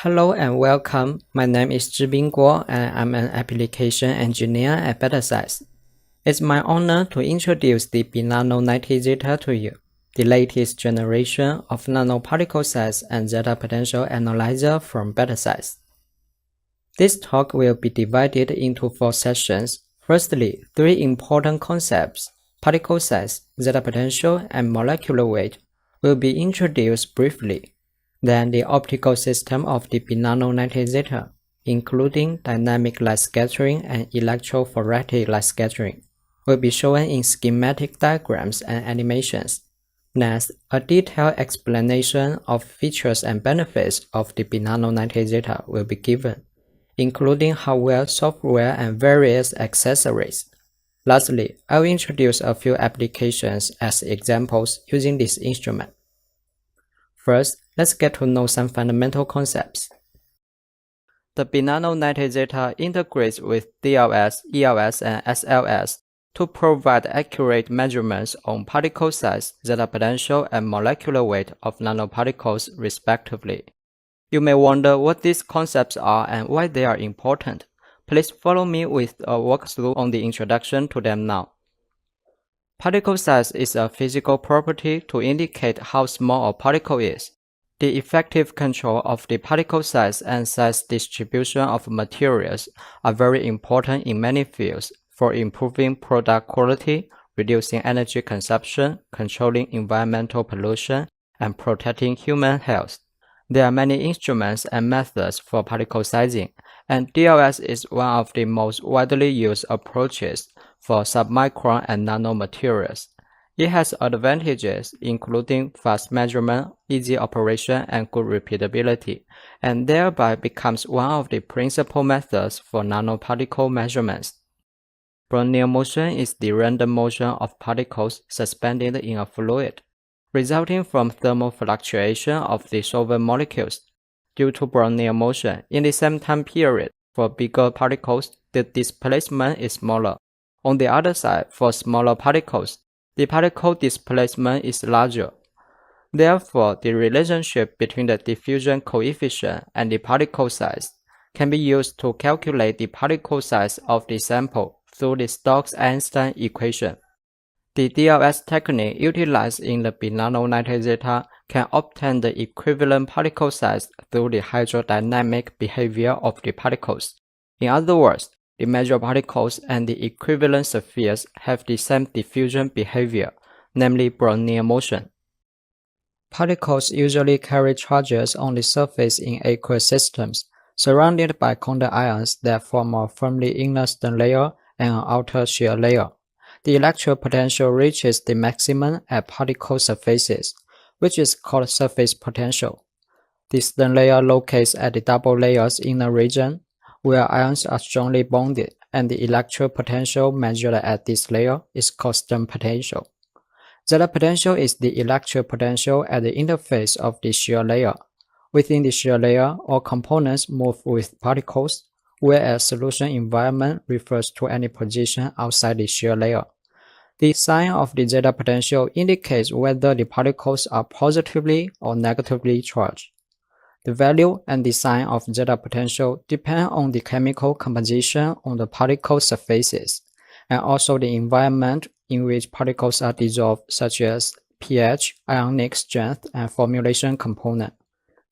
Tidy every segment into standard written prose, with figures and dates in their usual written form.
Hello and welcome. My name is Zhibin Guo and I'm an application engineer at Bettersize. It's my honor to introduce the BeNano 90 Zeta to you, the latest generation of nanoparticle size and zeta potential analyzer from Bettersize. This talk will be divided into 4 sessions. Firstly, 3 important concepts, particle size, zeta potential, and molecular weight, will be introduced briefly. Then the optical system of the BeNano 90 Zeta, including dynamic light scattering and electrophoretic light scattering, will be shown in schematic diagrams and animations. Next, a detailed explanation of features and benefits of the BeNano 90 Zeta will be given, including hardware, software, and various accessories. Lastly, I will introduce a few applications as examples using this instrument. First, let's get to know some fundamental concepts. The BeNano 90 Zeta integrates with DLS, ELS, and SLS to provide accurate measurements on particle size, zeta potential, and molecular weight of nanoparticles respectively. You may wonder what these concepts are and why they are important. Please follow me with a walkthrough on the introduction to them now. Particle size is a physical property to indicate how small a particle is. The effective control of the particle size and size distribution of materials are very important in many fields for improving product quality, reducing energy consumption, controlling environmental pollution, and protecting human health. There are many instruments and methods for particle sizing, and DLS is one of the most widely used approaches for submicron and nanomaterials. It has advantages including fast measurement, easy operation, and good repeatability, and thereby becomes one of the principal methods for nanoparticle measurements. Brownian motion is the random motion of particles suspended in a fluid, resulting from thermal fluctuation of the solvent molecules. Due to Brownian motion, in the same time period, for bigger particles, the displacement is smaller. On the other side, for smaller particles, the particle displacement is larger. Therefore, the relationship between the diffusion coefficient and the particle size can be used to calculate the particle size of the sample through the Stokes-Einstein equation. The DLS technique utilized in the BeNano 90 Zeta can obtain the equivalent particle size through the hydrodynamic behavior of the particles. In other words, the measured particles and the equivalent spheres have the same diffusion behavior, namely Brownian motion. Particles usually carry charges on the surface in aqueous systems, surrounded by quantum ions that form a firmly inner stern layer and an outer shear layer. The electric potential reaches the maximum at particle surfaces, which is called surface potential. The stern layer locates at the double layer's inner region, where ions are strongly bonded, and the electric potential measured at this layer is called stern potential. Zeta potential is the electric potential at the interface of the shear layer. Within the shear layer, all components move with particles, whereas solution environment refers to any position outside the shear layer. The sign of the zeta potential indicates whether the particles are positively or negatively charged. The value and the sign of zeta potential depend on the chemical composition on the particle surfaces, and also the environment in which particles are dissolved, such as pH, ionic strength, and formulation component.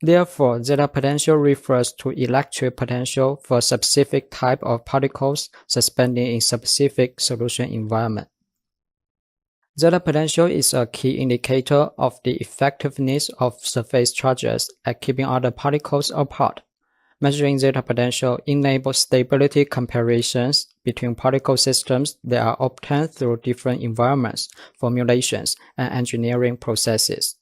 Therefore, zeta potential refers to electric potential for a specific type of particles suspended in specific solution environment. Zeta potential is a key indicator of the effectiveness of surface charges at keeping other particles apart. Measuring zeta potential enables stability comparisons between particle systems that are obtained through different environments, formulations, and engineering processes.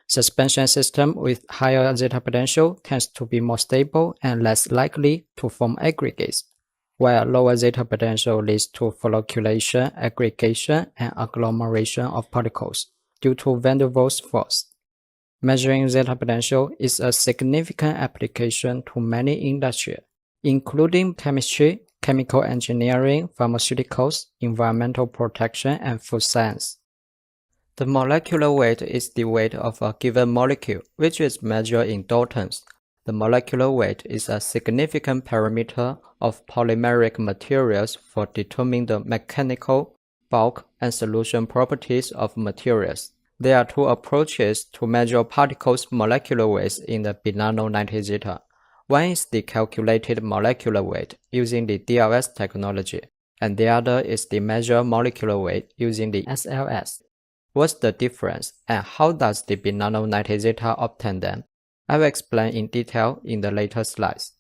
Suspension system with higher zeta potential tends to be more stable and less likely to form aggregates, while lower zeta potential leads to flocculation, aggregation, and agglomeration of particles due to van der Waals force. Measuring zeta potential is a significant application to many industries, including chemistry, chemical engineering, pharmaceuticals, environmental protection, and food science. The molecular weight is the weight of a given molecule, which is measured in daltons. the molecular weight is a significant parameter of polymeric materials for determining the mechanical, bulk, and solution properties of materials. There are two approaches to measure particles' molecular weights in the BeNano 90 Zeta. One is the calculated molecular weight using the DLS technology, and the other is the measured molecular weight using the SLS. What's the difference, and how does the BeNano 90 Zeta obtain them? I will explain in detail in the later slides.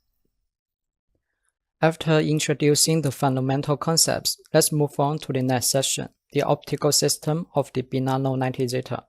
After introducing the fundamental concepts, let's move on to the next section, the optical system of the BeNano 90 Zeta.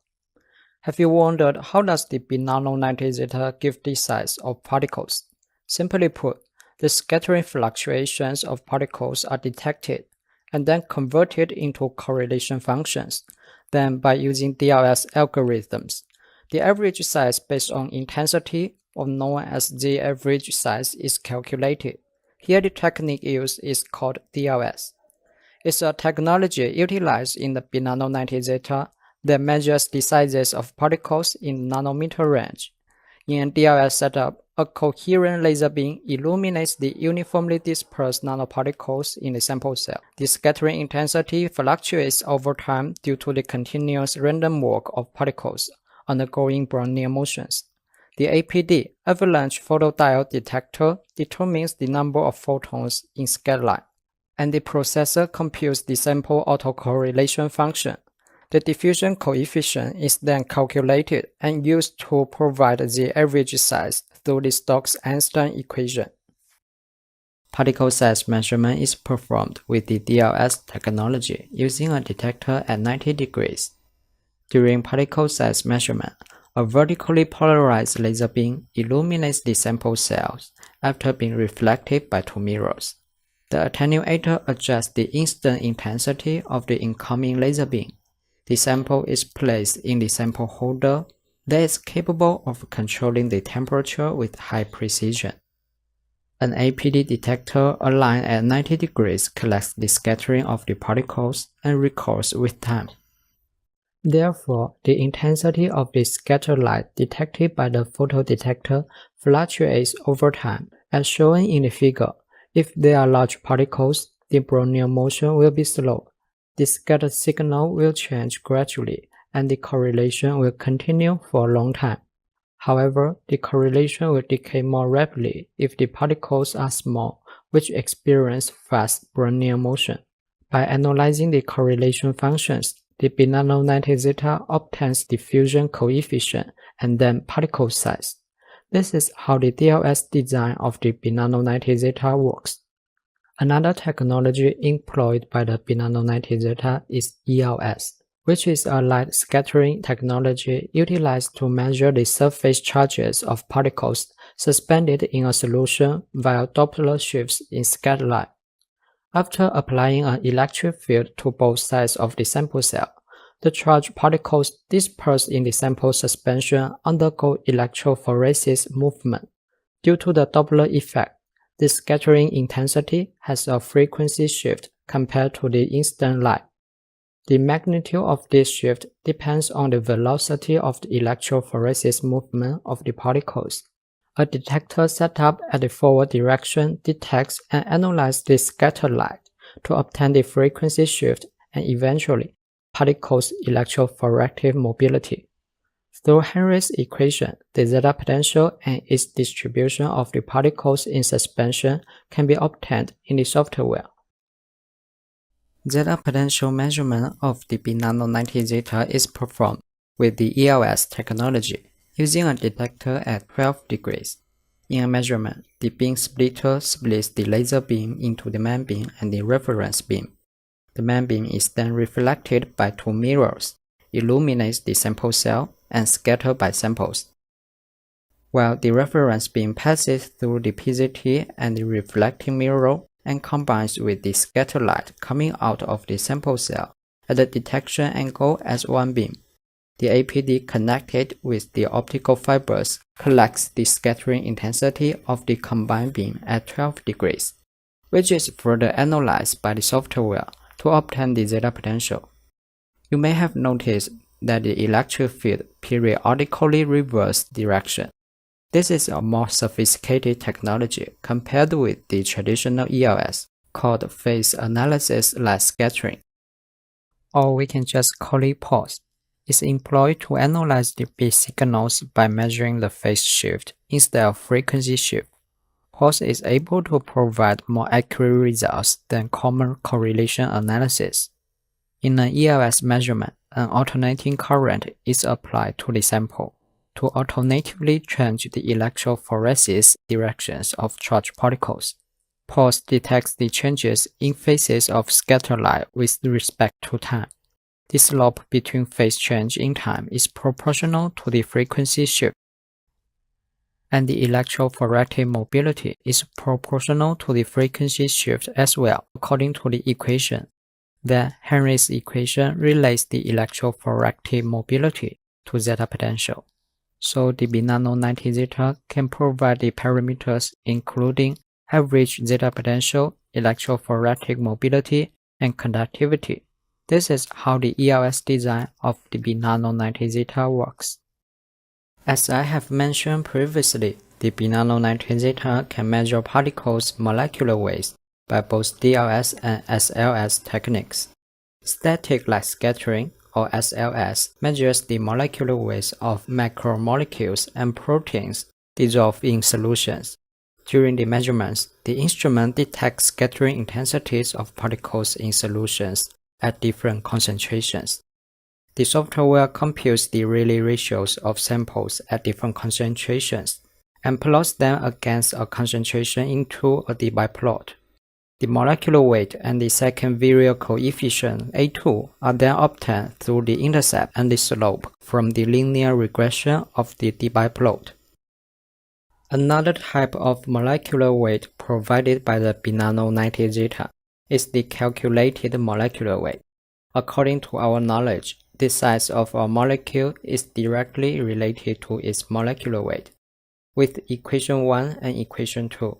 Have you wondered how does the BeNano 90 Zeta give the size of particles? Simply put, the scattering fluctuations of particles are detected and then converted into correlation functions. Then, by using DLS algorithms, the average size based on intensity, or known as the average size, is calculated. Here the technique used is called DLS. It's a technology utilized in the BeNano 90 Zeta that measures the sizes of particles in nanometer range. In a DLS setup, a coherent laser beam illuminates the uniformly dispersed nanoparticles in the sample cell. The scattering intensity fluctuates over time due to the continuous random walk of particles undergoing Brownian motions. The APD, avalanche photodiode detector, determines the number of photons in scatter, and the processor computes the sample autocorrelation function. The diffusion coefficient is then calculated and used to provide the average size through the Stokes-Einstein equation. Particle size measurement is performed with the DLS technology using a detector at 90 degrees. During particle size measurement, a vertically polarized laser beam illuminates the sample cells after being reflected by two mirrors. The attenuator adjusts the instant intensity of the incoming laser beam. The sample is placed in the sample holder that is capable of controlling the temperature with high precision. An APD detector aligned at 90 degrees collects the scattering of the particles and records with time. Therefore, the intensity of the scattered light detected by the photodetector fluctuates over time, as shown in the figure. If there are large particles, the Brownian motion will be slow. The scattered signal will change gradually, and the correlation will continue for a long time. However, the correlation will decay more rapidly if the particles are small, which experience fast Brownian motion. By analyzing the correlation functions, the BeNano 90 Zeta obtains diffusion coefficient and then particle size. This is how the DLS design of the BeNano 90 Zeta works. Another technology employed by the BeNano 90 Zeta is ELS, which is a light scattering technology utilized to measure the surface charges of particles suspended in a solution via Doppler shifts in scatter light. After applying an electric field to both sides of the sample cell, the charged particles dispersed in the sample suspension undergo electrophoresis movement. Due to the Doppler effect, the scattering intensity has a frequency shift compared to the instant light. The magnitude of this shift depends on the velocity of the electrophoresis movement of the particles. A detector set up at the forward direction detects and analyzes the scattered light to obtain the frequency shift and eventually particles' electrophoretic mobility. Through Henry's equation, the zeta potential and its distribution of the particles in suspension can be obtained in the software. Zeta potential measurement of the BeNano 90 Zeta is performed with the ELS technology using a detector at 12 degrees. In a measurement, the beam splitter splits the laser beam into the main beam and the reference beam. The main beam is then reflected by two mirrors, illuminates the sample cell, and scattered by samples, while the reference beam passes through the PZT and the reflecting mirror and combines with the scatter light coming out of the sample cell at the detection angle as one beam. The APD connected with the optical fibers collects the scattering intensity of the combined beam at 12 degrees, which is further analyzed by the software to obtain the zeta potential. You may have noticed that the electric field periodically reverses direction. This is a more sophisticated technology compared with the traditional ELS, called phase analysis light scattering. Or we can just call it pulse. It's employed to analyze the bit signals by measuring the phase shift instead of frequency shift. Pulse is able to provide more accurate results than common correlation analysis. In an ELS measurement, an alternating current is applied to the sample to alternatively change the electrophoresis directions of charged particles. Pulse detects the changes in phases of scatter light with respect to time. The slope between phase change in time is proportional to the frequency shift, and the electrophoretic mobility is proportional to the frequency shift as well, according to the equation. Then Henry's equation relates the electrophoretic mobility to zeta potential. So the BeNano 90 zeta can provide the parameters including average zeta potential, electrophoretic mobility, and conductivity. This is how the ELS design of the BeNano 90 zeta works. As I have mentioned previously, the BeNano 90 zeta can measure particles' molecular weights by both DLS and SLS techniques. Static light scattering, or SLS, measures the molecular weights of macromolecules and proteins dissolved in solutions. During the measurements, the instrument detects scattering intensities of particles in solutions at different concentrations. The software computes the Rayleigh ratios of samples at different concentrations and plots them against a concentration into a Debye plot. The molecular weight and the second virial coefficient A2 are then obtained through the intercept and the slope from the linear regression of the Debye plot. Another type of molecular weight provided by the BeNano 90 zeta is the calculated molecular weight. According to our knowledge, the size of a molecule is directly related to its molecular weight. With equation 1 and equation 2,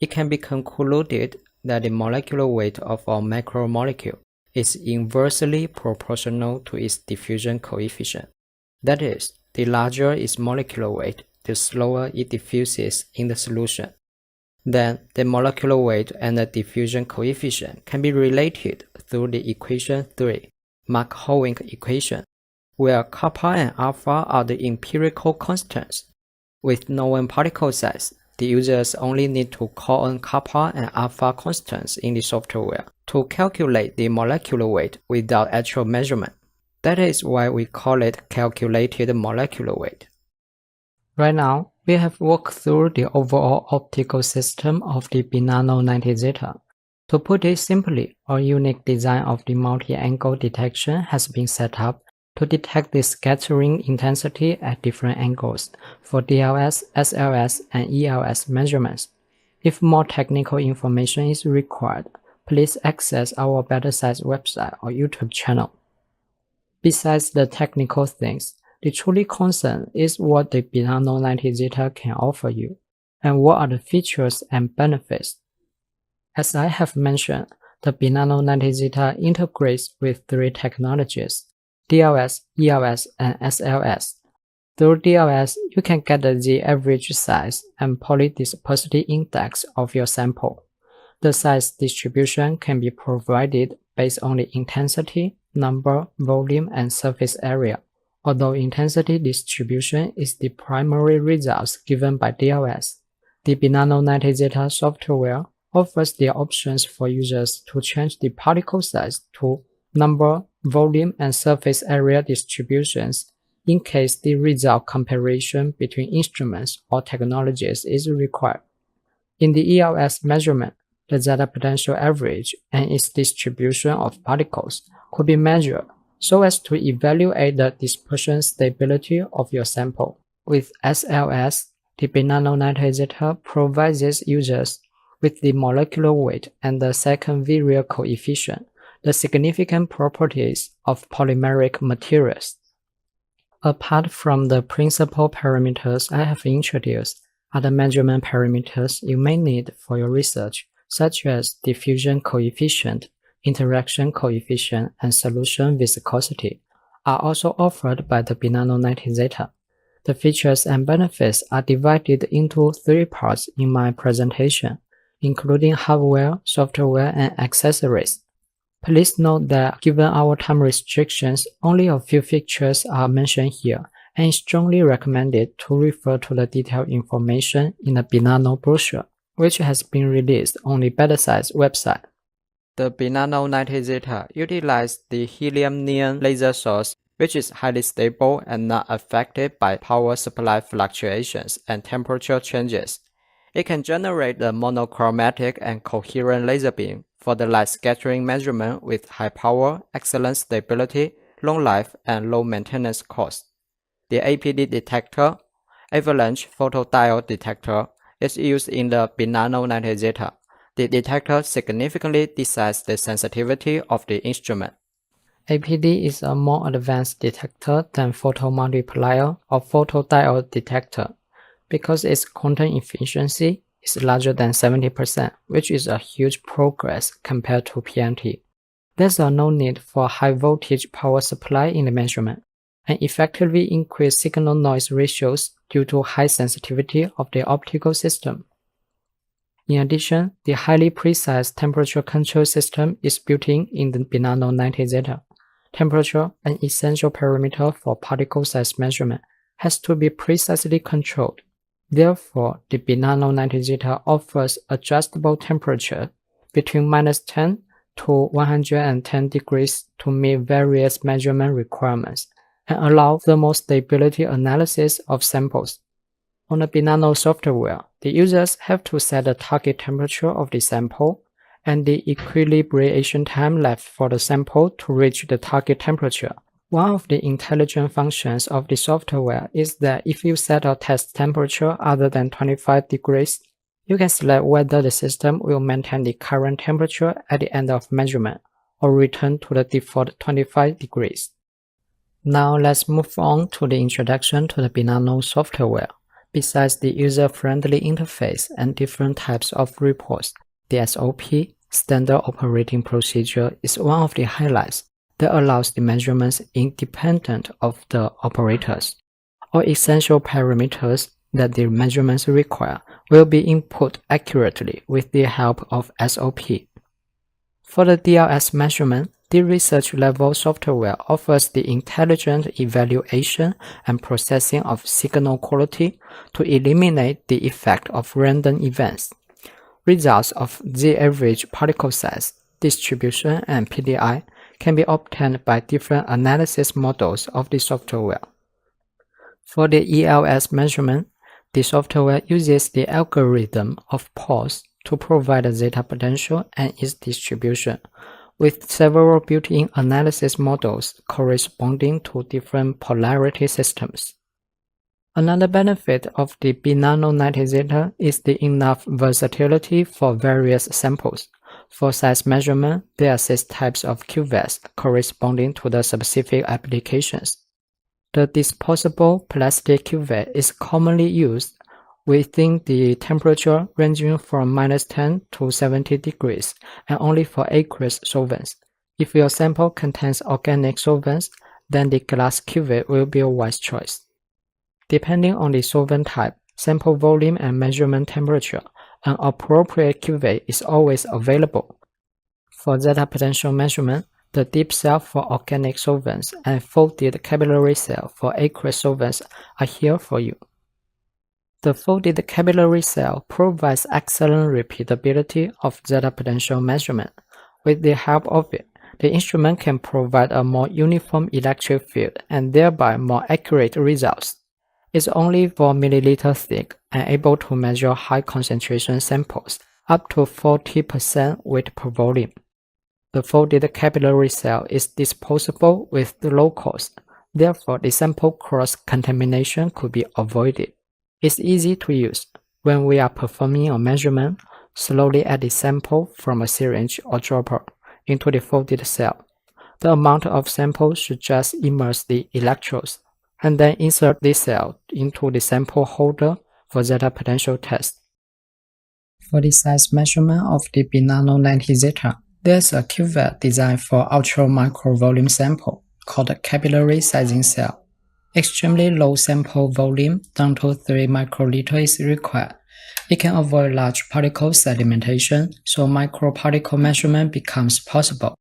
it can be concluded that the molecular weight of a macromolecule is inversely proportional to its diffusion coefficient. That is, the larger its molecular weight, the slower it diffuses in the solution. Then, the molecular weight and the diffusion coefficient can be related through the equation 3, Mark-Howick equation, where kappa and alpha are the empirical constants. With known particle size, the users only need to call on kappa and alpha constants in the software to calculate the molecular weight without actual measurement. That is why we call it calculated molecular weight. Right now, we have walked through the overall optical system of the BeNano 90 zeta. To put it simply, a unique design of the multi-angle detection has been set up to detect the scattering intensity at different angles for DLS, SLS, and ELS measurements. If more technical information is required, please access our Bettersize website or YouTube channel. Besides the technical things, the truly concern is what the BeNano 90 zeta can offer you, and what are the features and benefits. As I have mentioned, the BeNano 90 zeta integrates with 3 technologies: DLS, ELS, and SLS. Through DLS, you can get the average size and polydispersity index of your sample. The size distribution can be provided based on the intensity, number, volume, and surface area, although intensity distribution is the primary results given by DLS. The BeNano 90 zeta software offers the options for users to change the particle size to number, volume, and surface area distributions in case the result comparison between instruments or technologies is required. In the ELS measurement, the zeta potential average and its distribution of particles could be measured so as to evaluate the dispersion stability of your sample. With SLS, the BeNano 90 zeta provides users with the molecular weight and the second virial coefficient, the significant properties of polymeric materials. Apart from the principal parameters I have introduced, other measurement parameters you may need for your research, such as diffusion coefficient, interaction coefficient, and solution viscosity, are also offered by the BeNano 90 zeta. The features and benefits are divided into 3 parts in my presentation, including hardware, software, and accessories. Please note that given our time restrictions, only a few features are mentioned here, and it's strongly recommended to refer to the detailed information in the BeNano brochure, which has been released on the Bettersize website. The BeNano 90 Zeta utilizes the helium-neon laser source, which is highly stable and not affected by power supply fluctuations and temperature changes. It can generate a monochromatic and coherent laser beam for the light scattering measurement with high power, excellent stability, long life, and low maintenance cost. The APD detector, avalanche photodiode detector, is used in the BeNano 90 Zeta. The detector significantly decides the sensitivity of the instrument. APD is a more advanced detector than photomultiplier or photodiode detector because its quantum efficiency is larger than 70%, which is a huge progress compared to PMT. There's no need for high voltage power supply in the measurement, and effectively increase signal-noise ratios due to high sensitivity of the optical system. In addition, the highly precise temperature control system is built in the BeNano 90 Zeta. Temperature, an essential parameter for particle size measurement, has to be precisely controlled. Therefore, the BeNano 90 Zeta offers adjustable temperature between -10 to 110 degrees to meet various measurement requirements and allow thermal stability analysis of samples. On the BeNano software, the users have to set the target temperature of the sample and the equilibration time left for the sample to reach the target temperature. One of the intelligent functions of the software is that if you set a test temperature other than 25 degrees, you can select whether the system will maintain the current temperature at the end of measurement or return to the default 25 degrees. Now let's move on to the introduction to the BeNano software. Besides the user-friendly interface and different types of reports, the SOP, Standard Operating Procedure, is one of the highlights that allows the measurements independent of the operators. All essential parameters that the measurements require will be input accurately with the help of SOP. For the DLS measurement, the research-level software offers the intelligent evaluation and processing of signal quality to eliminate the effect of random events. Results of Z-average particle size, distribution, and PDI can be obtained by different analysis models of the software. For the ELS measurement, the software uses the algorithm of pulse to provide the zeta potential and its distribution, with several built-in analysis models corresponding to different polarity systems. Another benefit of the BeNano 90 Zeta is the enough versatility for various samples. For size measurement, there are 6 types of cuvettes corresponding to the specific applications. The disposable plastic cuvette is commonly used within the temperature ranging from -10 to 70 degrees and only for aqueous solvents. If your sample contains organic solvents, then the glass cuvette will be a wise choice. Depending on the solvent type, sample volume, and measurement temperature, an appropriate cuvette is always available. For zeta potential measurement, the deep cell for organic solvents and folded capillary cell for aqueous solvents are here for you. The folded capillary cell provides excellent repeatability of zeta potential measurement. With the help of it, the instrument can provide a more uniform electric field and thereby more accurate results. It's only 4 ml thick and able to measure high concentration samples, up to 40% weight per volume. The folded capillary cell is disposable with low cost, therefore the sample cross-contamination could be avoided. It's easy to use. When we are performing a measurement, slowly add the sample from a syringe or dropper into the folded cell. The amount of sample should just immerse the electrodes, and then insert the cell into the sample holder for zeta potential test. For the size measurement of the BeNano 90 Zeta, there's a cuvette designed for ultra-micro volume sample called a capillary sizing cell. Extremely low sample volume down to 3 microliter is required. It can avoid large particle sedimentation, so microparticle measurement becomes possible.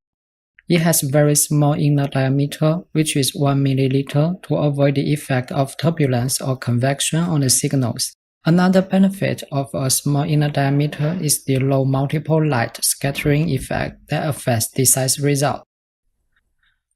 It has very small inner diameter, which is 1 milliliter, to avoid the effect of turbulence or convection on the signals. Another benefit of a small inner diameter is the low multiple light scattering effect that affects the size result.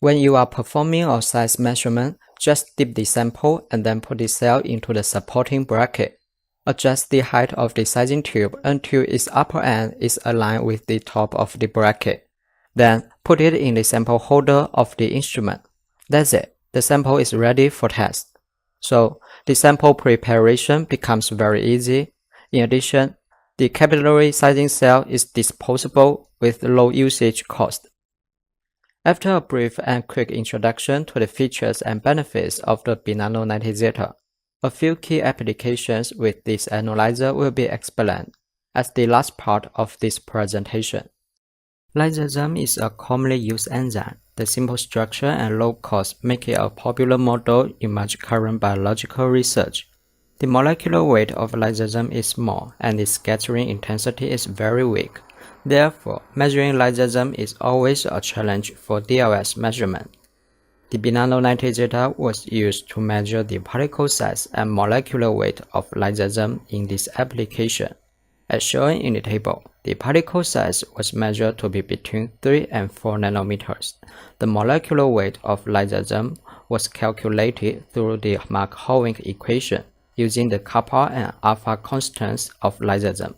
When you are performing a size measurement, just dip the sample and then put the cell into the supporting bracket. Adjust the height of the sizing tube until its upper end is aligned with the top of the bracket. Then, put it in the sample holder of the instrument. That's it. The sample is ready for test. So, the sample preparation becomes very easy. In addition, the capillary sizing cell is disposable with low usage cost. After a brief and quick introduction to the features and benefits of the BeNano 90 Zeta, a few key applications with this analyzer will be explained as the last part of this presentation. Lysosome is a commonly used enzyme. The simple structure and low cost make it a popular model in much current biological research. The molecular weight of lysosome is small and its scattering intensity is very weak. Therefore, measuring lysosome is always a challenge for DLS measurement. The BeNano 90 Zeta was used to measure the particle size and molecular weight of lysosome in this application. As shown in the table, the particle size was measured to be between 3 and 4 nanometers. The molecular weight of lysosome was calculated through the Markov equation using the kappa and alpha constants of lysosome.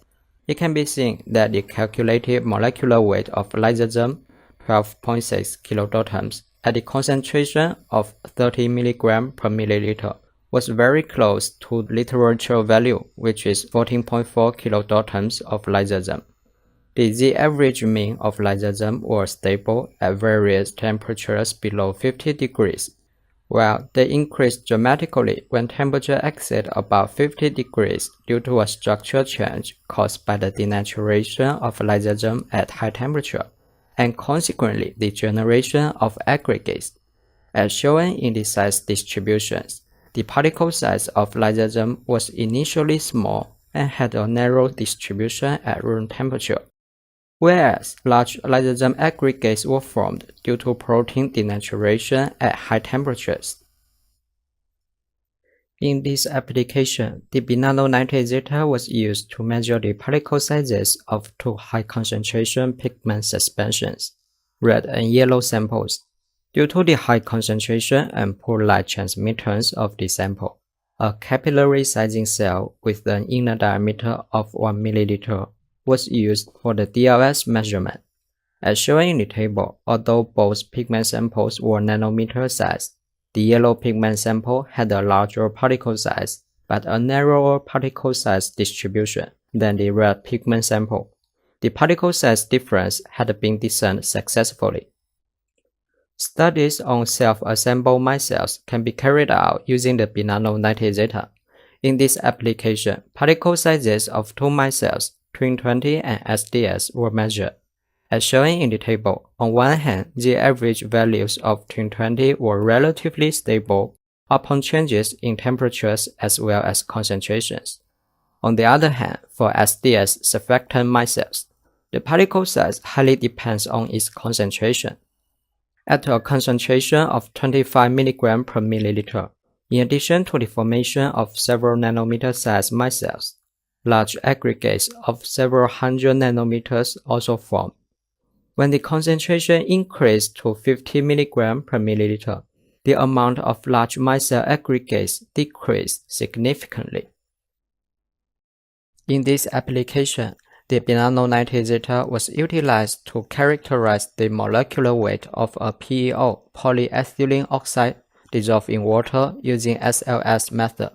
It can be seen that the calculated molecular weight of lysosome, 12.6 kilodaltons, at the concentration of 30 mg per milliliter, was very close to literature value, which is 14.4 kilodaltons of lysosome. The Z-average mean of lysosome was stable at various temperatures below 50 degrees, while they increased dramatically when temperature exceeded about 50 degrees due to a structural change caused by the denaturation of lysosome at high temperature, and consequently the generation of aggregates. As shown in the size distributions, the particle size of lysosome was initially small and had a narrow distribution at room temperature, whereas large lysosome aggregates were formed due to protein denaturation at high temperatures. In this application, the BeNano 90 Zeta was used to measure the particle sizes of two high-concentration pigment suspensions, red and yellow samples. Due to the high concentration and poor light transmittance of the sample, a capillary sizing cell with an inner diameter of 1 milliliter was used for the DLS measurement. As shown in the table, although both pigment samples were nanometer size, the yellow pigment sample had a larger particle size, but a narrower particle size distribution than the red pigment sample. The particle size difference had been discerned successfully. Studies on self-assembled micelles can be carried out using the BeNano 90 Zeta. In this application, particle sizes of two micelles, Twin20 and SDS, were measured. As shown in the table, on one hand, the average values of Twin20 were relatively stable upon changes in temperatures as well as concentrations. On the other hand, for SDS surfactant micelles, the particle size highly depends on its concentration. At a concentration of 25 mg per milliliter, in addition to the formation of several nanometer-sized micelles, large aggregates of several hundred nanometers also form. When the concentration increased to 50 mg per milliliter, the amount of large micelle aggregates decreased significantly. In this application, the BeNano 90 Zeta was utilized to characterize the molecular weight of a PEO, polyethylene oxide, dissolved in water using SLS method.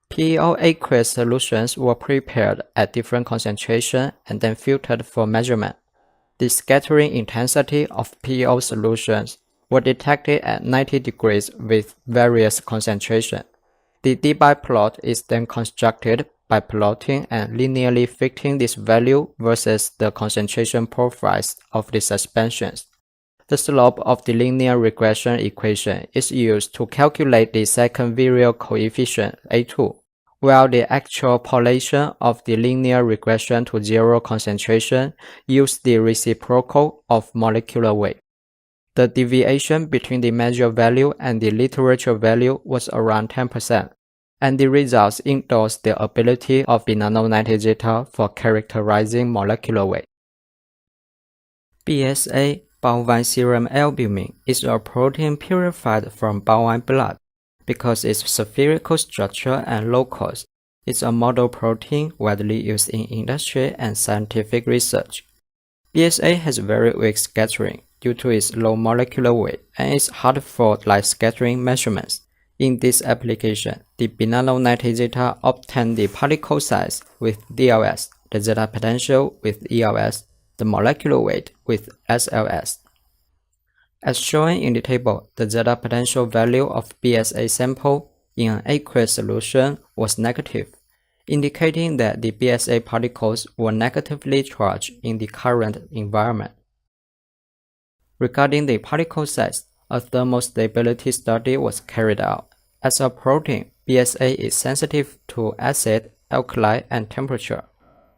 PEO aqueous solutions were prepared at different concentrations and then filtered for measurement. The scattering intensity of PEO solutions were detected at 90 degrees with various concentrations. The debye plot is then constructed by plotting and linearly fitting this value versus the concentration profiles of the suspensions. The slope of the linear regression equation is used to calculate the second virial coefficient A2, while the extrapolation of the linear regression to zero concentration uses the reciprocal of molecular weight. The deviation between the measured value and the literature value was around 10%, and the results endorse the ability of BeNano 90 Zeta for characterizing molecular weight. BSA, bovine serum albumin, is a protein purified from bovine blood. Because its spherical structure and low cost, it's a model protein widely used in industry and scientific research. BSA has very weak scattering due to its low molecular weight and is hard for light scattering measurements. In this application, the BeNano 90 Zeta obtained the particle size with DLS, the zeta potential with ELS, the molecular weight with SLS. As shown in the table, the zeta potential value of BSA sample in an aqueous solution was negative, indicating that the BSA particles were negatively charged in the current environment. Regarding the particle size, a thermal stability study was carried out. As a protein, BSA is sensitive to acid, alkali, and temperature.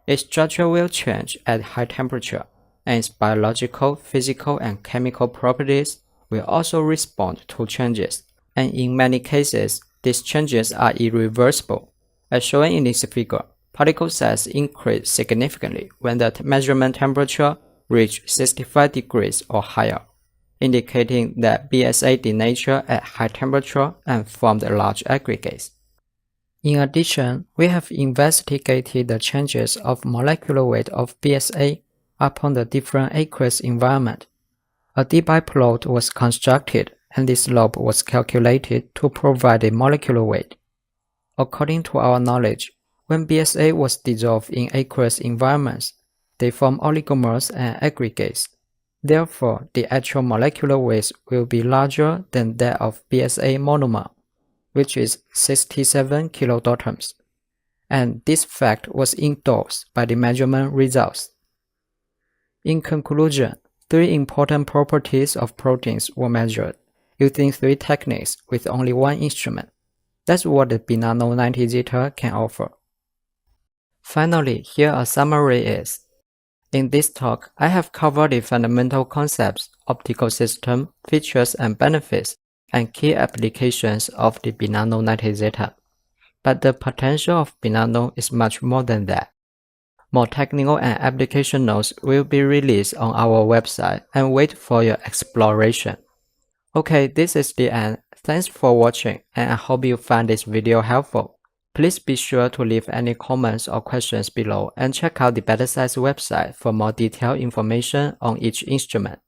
Its structure will change at high temperature, and its biological, physical, and chemical properties will also respond to changes, and in many cases, these changes are irreversible. As shown in this figure, particle size increase significantly when the measurement temperature reaches 65 degrees or higher, indicating that BSA denature at high temperature and formed large aggregates. In addition, we have investigated the changes of molecular weight of BSA upon the different aqueous environment. A debye plot was constructed and the slope was calculated to provide a molecular weight. According to our knowledge, when BSA was dissolved in aqueous environments, they form oligomers and aggregates. Therefore, the actual molecular weight will be larger than that of BSA monomer, which is 67 kilodaltons, and this fact was endorsed by the measurement results. In conclusion, three important properties of proteins were measured using three techniques with only one instrument. That's what the BeNano 90 Zeta can offer. Finally, here a summary is. In this talk, I have covered the fundamental concepts, optical system, features and benefits, and key applications of the BeNano 90 Zeta. But the potential of BeNano is much more than that. More technical and application notes will be released on our website and wait for your exploration. Okay, this is the end. Thanks for watching and I hope you find this video helpful. Please be sure to leave any comments or questions below and check out the Bettersize website for more detailed information on each instrument.